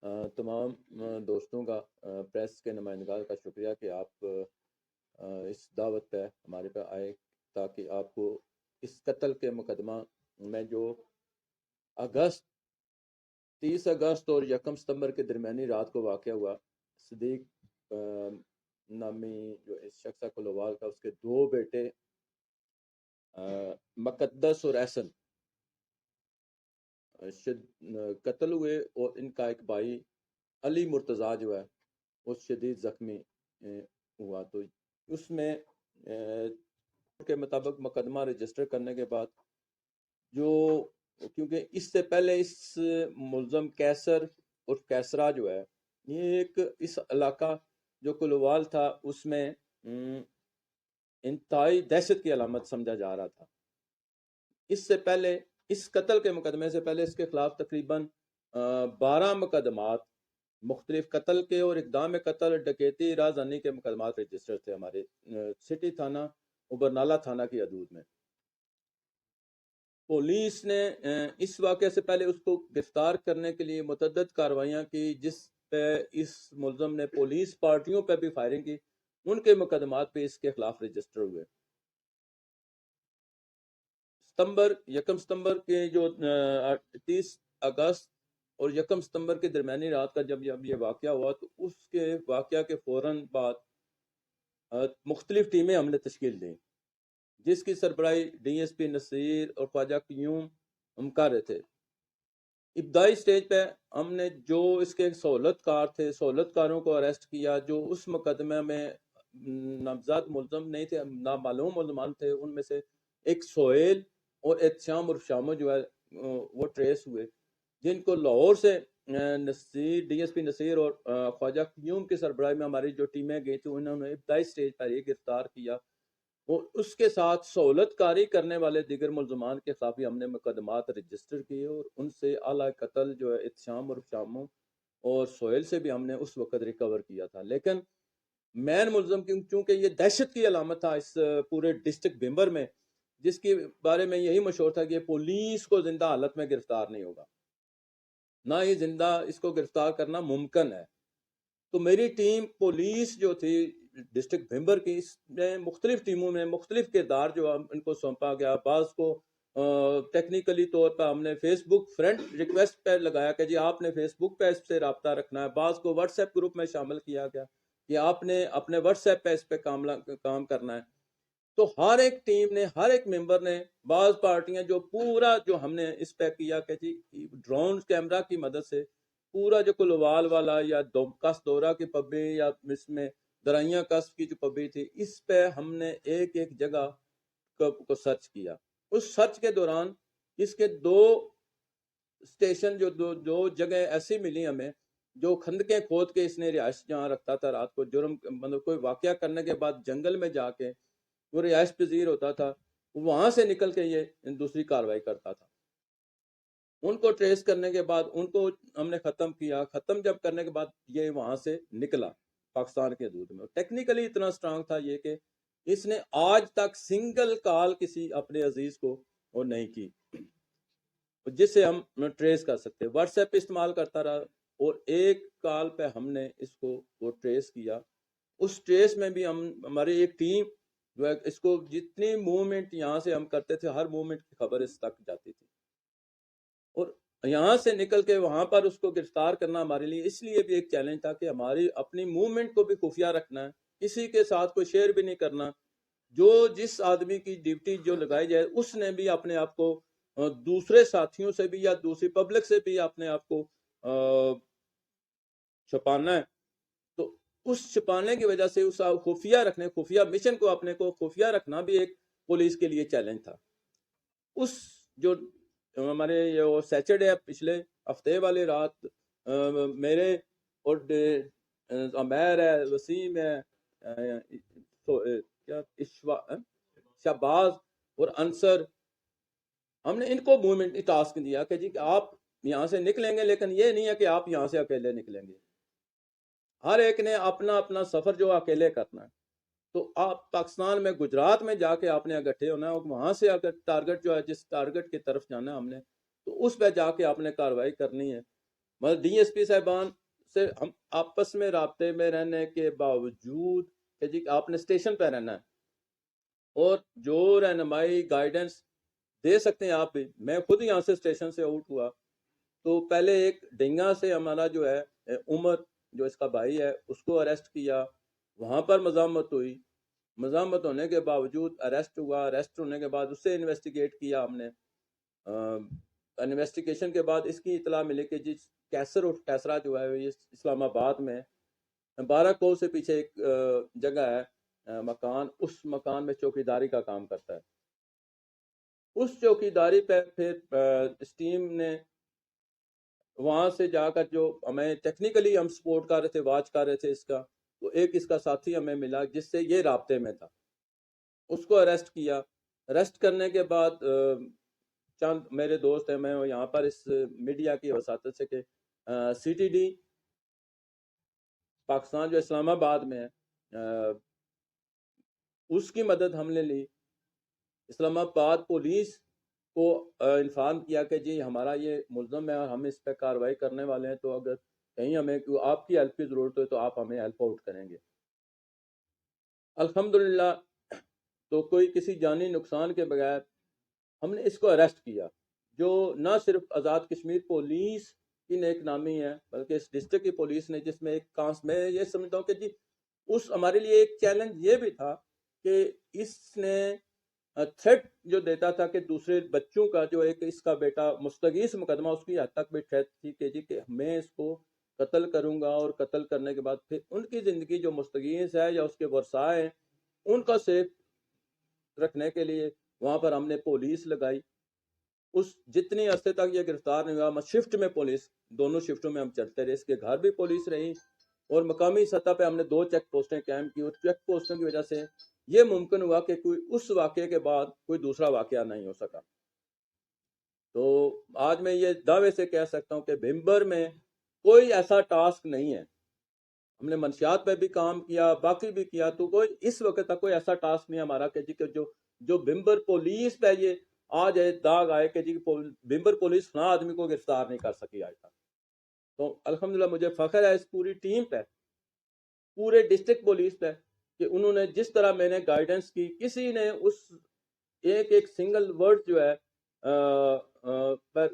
تمام دوستوں کا پریس کے نمائندگان کا شکریہ کہ آپ اس دعوت پہ ہمارے پہ آئے تاکہ آپ کو اس قتل کے مقدمہ میں جو اگست 30 اگست اور 1 ستمبر کے درمیانی رات کو واقع ہوا، صدیق نامی جو اس شخص کلووال کا، اس کے 2 بیٹے مقدس اور احسن قتل ہوئے، اور ان کا ایک بھائی علی مرتضیٰ جو ہے وہ شدید زخمی ہوا۔ تو اس میں کے مطابق مقدمہ رجسٹر کرنے کے بعد جو، کیونکہ اس سے پہلے اس ملزم کیسر اور کیسرا جو ہے، یہ ایک اس علاقہ جو کلووال تھا اس میں انتہائی دہشت کی علامت سمجھا جا رہا تھا۔ اس سے پہلے، اس قتل کے مقدمے سے پہلے اس کے خلاف تقریباً 12 مقدمات مختلف قتل کے اور اقدام قتل، ڈکیتی، رازدانی کے مقدمات رجسٹر تھے ہمارے سٹی تھانہ اور برنالہ تھانہ کی حدود میں۔ پولیس نے اس واقعے سے پہلے اس کو گرفتار کرنے کے لیے متعدد کارروائیاں کی، جس پہ اس ملزم نے پولیس پارٹیوں پہ بھی فائرنگ کی، ان کے مقدمات پہ اس کے خلاف رجسٹر ہوئے۔ ستمبر، 1 ستمبر کے جو 30 اگست اور 1 ستمبر کے درمیانی رات کا جب یہ واقعہ ہوا، تو اس کے واقعہ کے فوراً بعد مختلف ٹیمیں ہم نے تشکیل دیں، جس کی سربراہی ڈی ایس پی نصیر اور خواجہ قیوم ہم کر رہے تھے۔ ابتدائی سٹیج پہ ہم نے جو اس کے سہولت کار تھے، سہولت کاروں کو اریسٹ کیا، جو اس مقدمے میں نامزد ملزم نہیں تھے، نامعلوم ملزمان تھے۔ ان میں سے ایک سہیل اور احتشام اور شامو جو ہے وہ ٹریس ہوئے، جن کو لاہور سے Naseer, D S P Naseer اور خواجہ قیوم کی سربراہی میں ہماری جو ٹیمیں گئی تھی، انہوں نے ابتدائی سٹیج پر یہ گرفتار کیا، اور اس کے ساتھ سہولت کاری کرنے والے دیگر ملزمان کے خلاف بھی ہم نے مقدمات رجسٹر کیے، اور ان سے اعلیٰ قتل جو ہے احتشام اور شامو اور سہیل سے بھی ہم نے اس وقت ریکور کیا تھا۔ لیکن مین ملزم چونکہ یہ دہشت کی علامت تھا اس پورے ڈسٹرکٹ بھمبر میں، جس کے بارے میں یہی مشہور تھا کہ پولیس کو زندہ حالت میں گرفتار نہیں ہوگا، نہ ہی زندہ اس کو گرفتار کرنا ممکن ہے۔ تو میری ٹیم پولیس جو تھی ڈسٹرکٹ بھمبر کی، اس میں مختلف ٹیموں میں مختلف کردار جو ان کو سونپا گیا۔ بعض کو ٹیکنیکلی طور پر ہم نے فیس بک فرینڈ ریکویسٹ پہ لگایا کہ جی آپ نے فیس بک پہ اس سے رابطہ رکھنا ہے، بعض کو واٹس ایپ گروپ میں شامل کیا گیا کہ آپ نے اپنے واٹس ایپ پہ اس پہ کام کرنا ہے۔ تو ہر ایک ٹیم نے، ہر ایک ممبر نے، بعض پارٹیاں جو پورا جو ہم نے اس پہ کیا کہ جی ڈرون کیمرہ کی مدد سے پورا جو کلووال والا یا کس دورہ کی پبی یا اس میں درائیاں کس کی جو پبی تھی، اس پہ ہم نے ایک ایک جگہ کو سرچ کیا۔ اس سرچ کے دوران اس کے 2 اسٹیشن جو دو جگہ ایسی ملی ہمیں، جو کھندقیں کھود کے اس نے رہائش جہاں رکھتا تھا رات کو، جرم مطلب کوئی واقعہ کرنے کے بعد جنگل میں جا کے وہ رہائش پذیر ہوتا تھا، وہاں سے نکل کے یہ دوسری کاروائی کرتا تھا۔ ان کو ٹریس کرنے کے بعد ان کو ہم نے ختم کیا۔ ختم جب کرنے کے بعد یہ وہاں سے نکلا پاکستان کے حدود میں۔ ٹیکنیکلی اتنا سٹرانگ تھا یہ کہ اس نے آج تک سنگل کال کسی اپنے عزیز کو وہ نہیں کی جس سے ہم ٹریس کر سکتے۔ واٹس ایپ استعمال کرتا رہا، اور ایک کال پہ ہم نے اس کو وہ ٹریس کیا۔ اس ٹریس میں بھی ہماری ایک ٹیم جو ہے، اس کو جتنی موومنٹ یہاں سے ہم کرتے تھے، ہر موومنٹ کی خبر اس تک جاتی تھی، اور یہاں سے نکل کے وہاں پر اس کو گرفتار کرنا ہمارے لیے اس لیے بھی ایک چیلنج تھا کہ ہماری اپنی موومنٹ کو بھی خفیہ رکھنا ہے، کسی کے ساتھ کوئی شیئر بھی نہیں کرنا۔ جو جس آدمی کی ڈیوٹی جو لگائی جائے، اس نے بھی اپنے آپ کو دوسرے ساتھیوں سے بھی یا دوسری پبلک سے بھی اپنے آپ کو چھپانا ہے۔ تو اس چھپانے کی وجہ سے اس خفیہ رکھنے، خفیہ مشن کو اپنے کو خفیہ رکھنا بھی ایک پولیس کے لیے چیلنج تھا۔ اس جو ہمارے یہ سیچرڈے پچھلے ہفتے والی رات میرے اور عمیر ہے، وسیم ہے، شہباز اور انصر، ہم نے ان کو موومنٹ ٹاسک دیا کہ جی آپ یہاں سے نکلیں گے، لیکن یہ نہیں ہے کہ آپ یہاں سے اکیلے نکلیں گے، ہر ایک نے اپنا اپنا سفر جو اکیلے کرنا ہے۔ تو آپ پاکستان میں گجرات میں جا کے آپ نے اکٹھے ہونا ہے، اور وہاں سے اگر ٹارگٹ جو ہے جس ٹارگٹ کی طرف جانا ہے ہم نے، تو اس پہ جا کے آپ نے کارروائی کرنی ہے۔ مگر ڈی ایس پی صاحبان سے ہم آپس میں رابطے میں رہنے کے باوجود کہ جی آپ نے اسٹیشن پہ رہنا ہے اور جو رہنمائی گائیڈنس دے سکتے ہیں آپ بھی. میں خود یہاں سے اسٹیشن سے آؤٹ ہوا تو پہلے ایک ڈنگا سے ہمارا جو ہے عمر جو اس کا بھائی ہے اس کو اریسٹ کیا, وہاں پر مزاحمت ہوئی, مزاحمت ہونے کے باوجود اریسٹ ہوا, اریسٹ ہونے کے بعد اس سے انویسٹیگیٹ کیا ہم نے. انویسٹیگیشن کے بعد اس کی اطلاع ملی کہ جی کیسر اور کیسرا جو ہے یہ اسلام آباد میں 12 کو سے پیچھے ایک جگہ ہے مکان, اس مکان میں چوکیداری کا کام کرتا ہے. اس چوکیداری پہ پھر اس ٹیم نے وہاں سے جا کر جو ہمیں ٹیکنیکلی ہم سپورٹ کر رہے تھے, واچ کر رہے تھے اس کا, تو ایک اس کا ساتھی ہمیں ملا جس سے یہ رابطے میں تھا, اس کو اریسٹ کیا. اریسٹ کرنے کے بعد چند میرے دوست ہیں, میں یہاں پر اس میڈیا کی وساطت سے کہ سی ٹی ڈی پاکستان جو اسلام آباد میں ہے اس کی مدد ہم نے لی. اسلام آباد پولیس کو انفارم کیا کہ جی ہمارا یہ ملزم ہے اور ہم اس پہ کارروائی کرنے والے ہیں, تو اگر کہیں ہمیں آپ کی ہیلپ کی ضرورت ہے تو آپ ہمیں ہیلپ آؤٹ کریں گے. الحمدللہ تو کوئی کسی جانی نقصان کے بغیر ہم نے اس کو اریسٹ کیا, جو نہ صرف آزاد کشمیر پولیس کی نیک نامی ہے بلکہ اس ڈسٹرکٹ کی پولیس نے, جس میں ایک میں یہ سمجھتا ہوں کہ جی اس ہمارے لیے ایک چیلنج یہ بھی تھا کہ اس نے تھریٹ جو دیتا تھا کہ دوسرے بچوں کا جو ایک اس کا بیٹا مستغیث مقدمہ اس کی حد تک بھی تھریٹ تھی کہ جی کہ میں اس کو قتل کروں گا, اور قتل کرنے کے بعد پھر ان کی زندگی جو مستغیث ہے یا اس کے ورثاء ہیں ان کا سیف رکھنے کے لیے وہاں پر ہم نے پولیس لگائی. اس جتنی عرصے تک یہ گرفتار نہیں ہوا, شفٹ میں پولیس, دونوں شفٹوں میں ہم چلتے رہے, اس کے گھر بھی پولیس رہی, اور مقامی سطح پہ ہم نے 2 چیک پوسٹیں قائم کی, اور چیک پوسٹوں کی وجہ سے یہ ممکن ہوا کہ کوئی اس واقعے کے بعد کوئی دوسرا واقعہ نہیں ہو سکا. تو آج میں یہ دعوے سے کہہ سکتا ہوں کہ بھمبر میں کوئی ایسا ٹاسک نہیں ہے, ہم نے منشیات پہ بھی کام کیا, باقی بھی کیا, تو کوئی اس وقت تک کوئی ایسا ٹاسک نہیں ہمارا کہ جی کہ جو بھمبر پولیس پہ یہ آج داغ آئے کہ جی بھمبر پولیس فلاں آدمی کو گرفتار نہیں کر سکی آج تک. تو الحمدللہ مجھے فخر ہے اس پوری ٹیم پہ, پورے ڈسٹرکٹ پولیس پہ, کہ انہوں نے جس طرح میں نے گائیڈنس کی, کسی نے اس ایک سنگل ورڈ جو ہے پر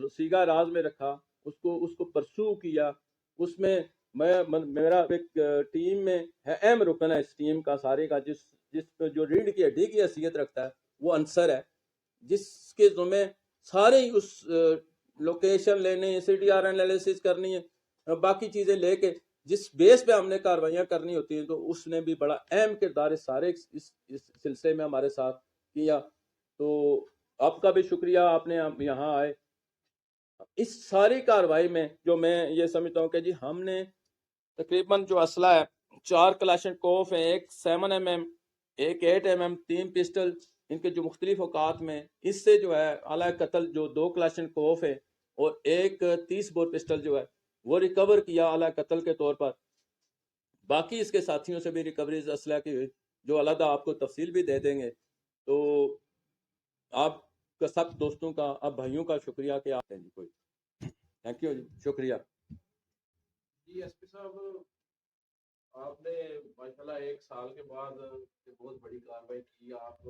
سیگا راز میں رکھا, اس کو پرسو کیا. اس میں میرا ایک ٹیم میں ہے اہم رکن ہے اس ٹیم کا سارے کا, جس پہ جو ریڑھ کی ہڈی کی حیثیت رکھتا ہے وہ انصر ہے, جس کے ذمہ سارے اس لوکیشن لینے, سی ڈی آر انالیسس کرنی ہے, باقی چیزیں لے کے جس بیس پہ ہم نے کاروائیاں کرنی ہوتی ہیں, تو اس نے بھی بڑا اہم کردار سارے اس سلسلے میں ہمارے ساتھ کیا. تو آپ کا بھی شکریہ, آپ نے یہاں آئے. اس ساری کاروائی میں جو میں یہ سمجھتا ہوں کہ جی ہم نے تقریباً جو اسلحہ ہے 4 کلاشن کوف ہیں, ایک 7mm, ایک 8mm, 3 پسٹل, ان کے جو مختلف اوقات میں, اس سے جو ہے اعلی قتل جو 2 کلاشن کوف ہے اور ایک 30 بور پسٹل جو ہے وہ ریکور کیا اعلی قتل کے طور پر. باقی اس کے ساتھیوں سے بھی ریکوریز اسلحہ کی ہوئی جو علیحدہ آپ کو تفصیل بھی دے دیں گے. تو آپ کا سب دوستوں کا, اب بھائیوں کا شکریہ کہ آپ ہیں جی. کوئی تھینک یو جی, شکریہ جی. ایس پی صاحب آپ نے ماشاءاللہ 1 سال کے بعد بہت بڑی کاروائی کی, آپ